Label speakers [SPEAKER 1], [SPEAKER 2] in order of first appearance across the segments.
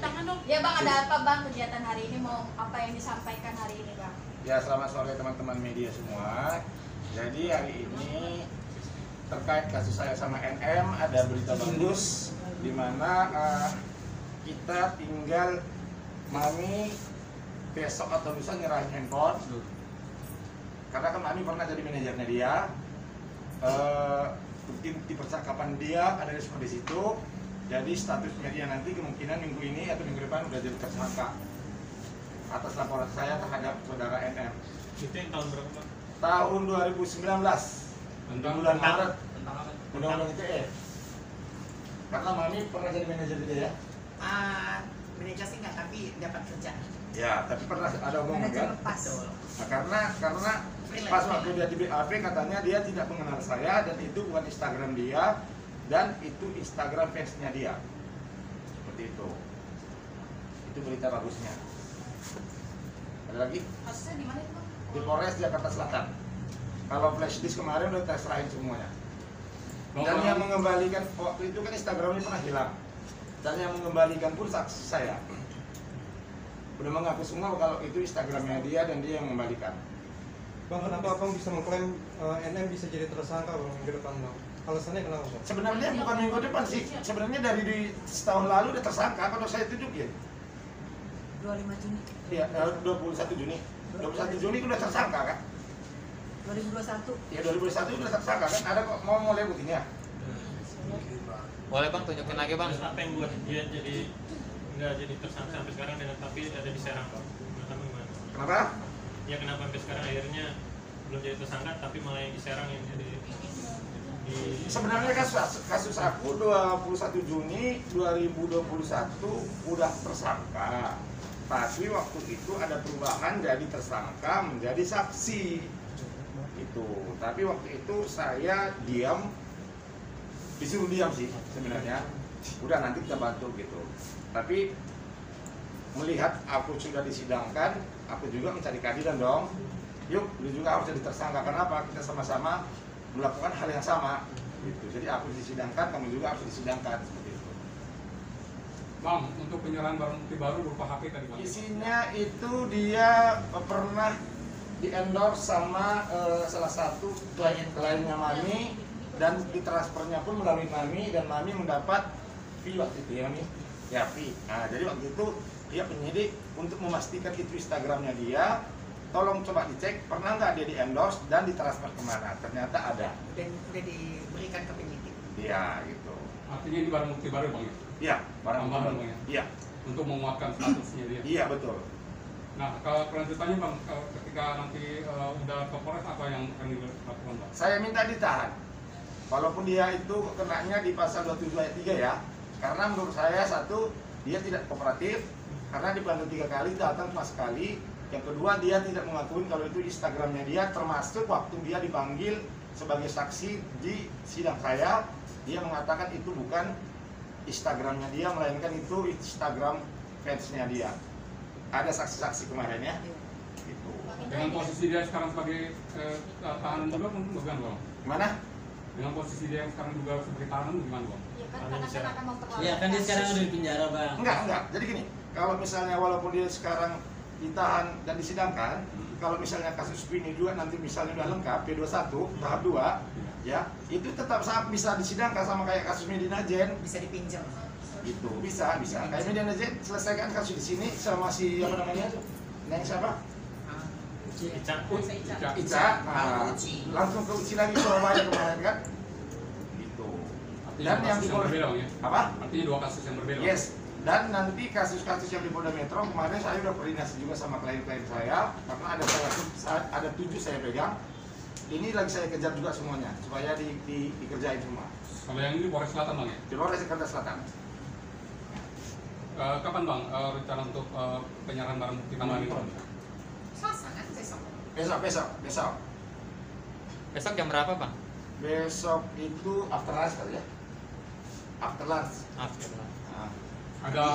[SPEAKER 1] tangan dong.
[SPEAKER 2] Ya Bang, ada apa Bang kegiatan hari ini? Mau apa yang disampaikan hari ini Bang?
[SPEAKER 3] Ya, selamat sore teman-teman media semua. Jadi hari ini terkait kasus saya sama NM ada berita bagus di mana kita tinggal Mami besok atau lusa nyerahin handphone. Karena kan Mami pernah jadi manajernya dia. Bukti percakapan dia ada di situ. Jadi statusnya dia nanti kemungkinan minggu ini atau minggu depan udah jadi tersangka atas laporan saya terhadap saudara NM.
[SPEAKER 4] Itu yang tahun berapa Pak?
[SPEAKER 3] Tahun 2019 bulan Maret, undang-undang ITE. Karena Mami pernah jadi manajer dia ya?
[SPEAKER 1] Manajer sih nggak, tapi dapat kerja.
[SPEAKER 3] Ya, tapi pernah ada omongan
[SPEAKER 1] Manajer
[SPEAKER 3] kan?
[SPEAKER 1] lepas.
[SPEAKER 3] Nah, karena pas waktu dia di BAP katanya dia tidak mengenal saya dan itu bukan Instagram dia dan itu Instagram fansnya dia. Seperti itu. Itu berita bagusnya. Ada lagi?
[SPEAKER 2] Kasusnya di mana itu Bang?
[SPEAKER 3] Di Polres Jakarta Selatan. Kalau flash disk kemarin udah saya serahin semuanya. Dan yang mengembalikan waktu itu kan Instagramnya pernah hilang. Dan yang mengembalikan pun saksi saya. Udah mengaku semua kalau itu Instagramnya dia dan dia yang mengembalikan.
[SPEAKER 5] Bang, kenapa Abang bisa mengklaim NM bisa jadi tersangka Bang minggu depan Bang? Alasannya kenapa Bang?
[SPEAKER 3] Sebenarnya bukan minggu depan sih. Sebenarnya dari setahun lalu udah tersangka kalau saya tunjukin.
[SPEAKER 1] 25 Juni.
[SPEAKER 3] Iya, 21 Juni. 21 Juni udah tersangka kan?
[SPEAKER 1] 2021.
[SPEAKER 3] Ya 2021 udah tersangka kan? Ada kok mau mulai buktinya.
[SPEAKER 6] Boleh Bang, tunjukin lagi Bang.
[SPEAKER 4] Terus apa yang buat dia jadi nggak jadi tersangka sampai sekarang dengan tapi ada di Serang Pak? Menurut Abang gimana?
[SPEAKER 3] Kenapa?
[SPEAKER 4] Ya kenapa sampai sekarang akhirnya belum jadi tersangka tapi malah yang di Serang yang jadi di
[SPEAKER 3] Sebenarnya kasus aku 21 Juni 2021 udah tersangka. Tapi waktu itu ada perubahan jadi tersangka menjadi saksi. Itu. Tapi waktu itu saya diam, disuruh diam sih sebenarnya. Udah nanti kita bantu gitu. Tapi melihat aku sudah disidangkan, aku juga mencari keadilan dong. Yuk, lu juga harus jadi tersangka. Kenapa? Kita sama-sama melakukan hal yang sama. Gitu. Jadi aku disidangkan, kamu juga harus disidangkan seperti itu.
[SPEAKER 7] Bang, untuk penyerahan barang bukti baru berupa HP tadi Bang.
[SPEAKER 3] Isinya itu dia pernah di-endorse sama salah satu kliennya Mami dan ditransfernya pun melalui Mami dan Mami mendapat fee waktu itu ya Mami? Ya fee. Nah, jadi waktu itu dia penyidik untuk memastikan itu Instagramnya dia. Tolong coba dicek pernah nggak dia di-endorse dan ditransfer kemana? Ternyata ada.
[SPEAKER 1] Dan udah diberikan ke penyidik.
[SPEAKER 3] Iya gitu.
[SPEAKER 7] Artinya ini barang bukti baru Bang ya?
[SPEAKER 3] Iya, barang
[SPEAKER 7] Tambahan,
[SPEAKER 3] bukti.
[SPEAKER 7] Bang, ya?
[SPEAKER 3] Iya,
[SPEAKER 7] Untuk menguatkan statusnya dia.
[SPEAKER 3] iya betul.
[SPEAKER 7] Nah, kalau kelanjutannya Bang, ketika nanti udah ke Polres apa yang akan dilakukan Bang?
[SPEAKER 3] Saya minta ditahan. Walaupun dia itu kenanya di pasal 27 ayat 3 ya. Karena menurut saya satu, dia tidak kooperatif karena dipanggil 3 kali, datang cuma sekali. Yang kedua, dia tidak mengakui kalau itu Instagramnya dia, termasuk waktu dia dipanggil sebagai saksi di sidang saya, dia mengatakan itu bukan Instagramnya dia, melainkan itu Instagram fansnya dia. Ada saksi-saksi kemarin ya. Gitu.
[SPEAKER 7] Dengan posisi dia sekarang sebagai tahanan juga bukan Bang?
[SPEAKER 3] Gimana?
[SPEAKER 7] Dengan posisi dia yang sekarang juga sebagai tahanan gimana Bang?
[SPEAKER 2] Iya kan karena kan akan memperlambat.
[SPEAKER 8] Iya kan dia sekarang udah di penjara Bang.
[SPEAKER 3] Enggak. Jadi gini, kalau misalnya walaupun dia sekarang ditahan dan disidangkan, kalau misalnya kasus ini juga nanti misalnya udah lengkap P21 tahap 2 ya, itu tetap bisa disidangkan sama kayak kasus Medina Jen.
[SPEAKER 1] Bisa dipinjam.
[SPEAKER 3] Gitu, bisa. Kayak Medina Jen selesaikan kasus di sini sama si apa namanya tuh? Neng siapa?
[SPEAKER 4] Ica.
[SPEAKER 3] Ica. Nah, langsung ke Uci lagi Surabaya kemarin kan? Gitu.
[SPEAKER 7] Artinya
[SPEAKER 3] Dan
[SPEAKER 7] dua
[SPEAKER 3] yang
[SPEAKER 7] kasus
[SPEAKER 3] di
[SPEAKER 7] yang berbeda Bang ya?
[SPEAKER 3] apa?
[SPEAKER 7] Artinya dua kasus yang berbeda.
[SPEAKER 3] Yes. Dan nanti kasus-kasus yang di Polda Metro kemarin saya udah koordinasi juga sama klien-klien saya karena ada 7 saya pegang. Ini lagi saya kejar juga semuanya supaya dikerjain semua.
[SPEAKER 7] Kalau yang ini Polres Selatan Bang ya?
[SPEAKER 3] Di Polres Jakarta Selatan.
[SPEAKER 7] Kapan Bang rencana untuk penyerahan barang bukti tambahan itu?
[SPEAKER 1] Selasa kan besok.
[SPEAKER 3] Besok.
[SPEAKER 6] Besok jam berapa Bang?
[SPEAKER 3] Besok itu after lunch kali ya. After lunch.
[SPEAKER 6] Alhamdulillah.
[SPEAKER 3] Nah,
[SPEAKER 7] Ada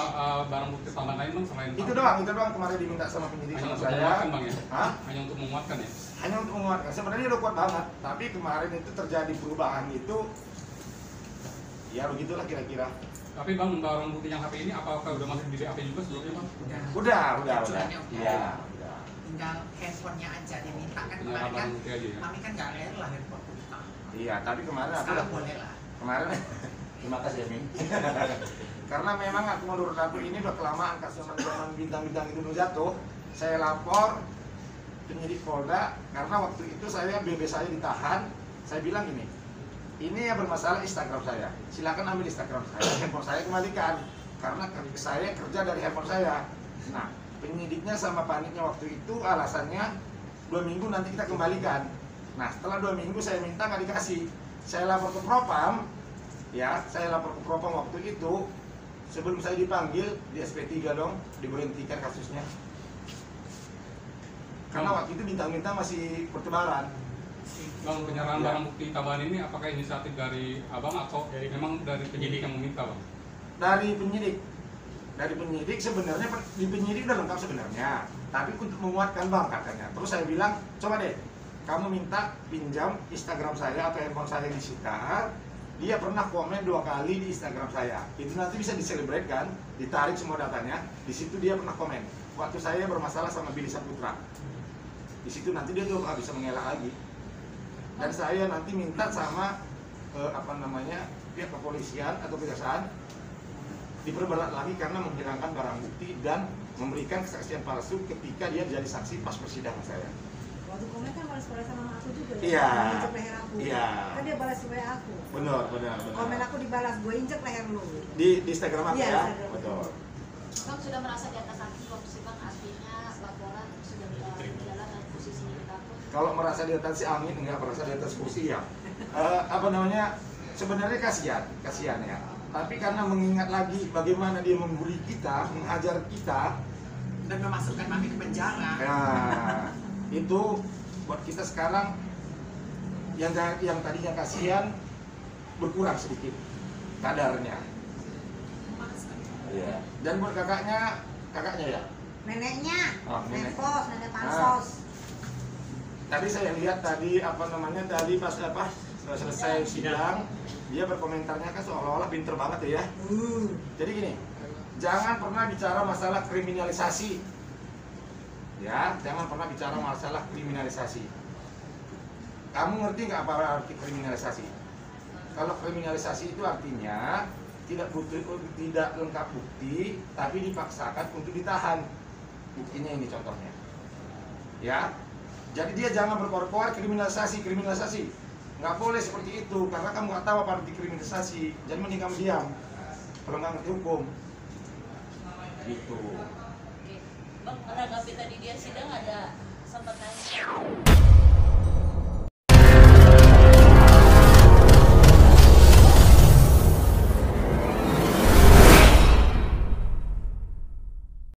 [SPEAKER 7] barang bukti tambahan lain Bang selain
[SPEAKER 3] itu doang kemarin diminta sama penyidik
[SPEAKER 7] hanya
[SPEAKER 3] sama
[SPEAKER 7] untuk
[SPEAKER 3] saya.
[SPEAKER 7] menguatkan Bang ya?
[SPEAKER 3] Hah?
[SPEAKER 7] Hanya untuk menguatkan ya?
[SPEAKER 3] Hanya untuk menguatkan. Sebenarnya udah kuat banget, tapi kemarin itu terjadi perubahan itu ya begitulah kira-kira.
[SPEAKER 7] Tapi bang, barang bukti yang HP ini apakah udah masuk di BAP juga sebelumnya bang?
[SPEAKER 1] Udah.
[SPEAKER 3] Udah.
[SPEAKER 1] Acuannya udah.
[SPEAKER 3] Iya, udah.
[SPEAKER 1] Tinggal handphonenya aja diminta kan
[SPEAKER 7] Tinggal
[SPEAKER 1] kemarin kan.
[SPEAKER 7] barang bukti aja ya?
[SPEAKER 1] Kami kan nggak rela handphone kita.
[SPEAKER 3] Iya, tapi kemarin aku
[SPEAKER 1] Sekarang boleh lah.
[SPEAKER 3] kemarin terima kasih Min. Karena memang menurut aku ini udah kelamaan kasus zaman bintang-bintang itu udah jatuh. Saya lapor penyidik Polda karena waktu itu BB saya ditahan. Saya bilang ini yang bermasalah Instagram saya. Silakan ambil Instagram saya. Handphone saya kembalikan karena saya kerja dari handphone saya. Nah, penyidiknya sama paniknya waktu itu alasannya 2 minggu nanti kita kembalikan. Nah, setelah 2 minggu saya minta nggak dikasih. Saya lapor ke Propam. Ya, saya lapor ke Propam waktu itu. Sebelum saya dipanggil di SP3 dong, diberhentikan kasusnya. Karena waktu itu bintang-bintang masih bertebaran.
[SPEAKER 7] Bang, penyerahan
[SPEAKER 3] Ya.
[SPEAKER 7] barang bukti tambahan ini apakah inisiatif dari abang atau memang dari penyidik yang meminta bang?
[SPEAKER 3] Dari penyidik sebenarnya di penyidik udah lengkap sebenarnya, tapi untuk menguatkan bang katanya. Terus saya bilang, coba deh kamu minta pinjam Instagram saya atau handphone saya disita. Dia pernah komen 2 kali di Instagram saya. Itu nanti bisa diselebrate kan, ditarik semua datanya. Di situ dia pernah komen waktu saya bermasalah sama Billy Saputra. Di situ nanti dia tuh nggak bisa mengelak lagi. Dan saya nanti minta sama pihak kepolisian atau kejaksaan diperberat lagi karena menghilangkan barang bukti dan memberikan kesaksian palsu ketika dia jadi saksi pas persidangan saya.
[SPEAKER 9] Waktu komen kan balas sama aku juga ya.
[SPEAKER 3] Iya.
[SPEAKER 9] Injek leher aku.
[SPEAKER 3] Iya.
[SPEAKER 9] Kan dia balas WA aku.
[SPEAKER 3] Benar.
[SPEAKER 9] Komen aku dibalas, gue injek leher lu.
[SPEAKER 3] Di Instagram aku
[SPEAKER 9] Iya,
[SPEAKER 3] ya.
[SPEAKER 9] Instagram.
[SPEAKER 3] Betul.
[SPEAKER 2] Bang sudah merasa di atas kaki waktu sih bang, artinya laporan sudah berjalan dan posisinya ditampung.
[SPEAKER 3] Kalau merasa di atas si Amin, enggak merasa di atas kursi ya. Sebenarnya kasihan ya. Tapi karena mengingat lagi bagaimana dia membuli kita, menghajar kita,
[SPEAKER 1] Dan memasukkan kami ke penjara.
[SPEAKER 3] nah itu buat kita sekarang yang tadinya kasihan berkurang sedikit kadarnya. Iya. Dan buat kakaknya ya.
[SPEAKER 9] Neneknya,
[SPEAKER 3] Oh, nenek.
[SPEAKER 9] nenek pansos.
[SPEAKER 3] Tadi saya lihat tadi tadi pas selesai sidang dia berkomentarnya kan seolah-olah pinter banget ya. Jadi gini, jangan pernah bicara masalah kriminalisasi. Ya, jangan pernah bicara masalah kriminalisasi. Kamu ngerti nggak apa arti kriminalisasi? Kalau kriminalisasi itu artinya tidak lengkap bukti, tapi dipaksakan untuk ditahan. Buktinya ini contohnya. Ya, jadi dia jangan berkoar-koar kriminalisasi. Nggak boleh seperti itu, karena kamu nggak tahu apa arti kriminalisasi. Jadi mending kamu diam. Kalau nggak ngerti hukum, gitu.
[SPEAKER 10] Oke. Bang, menanggapi tadi dia sidang ada sempat nanya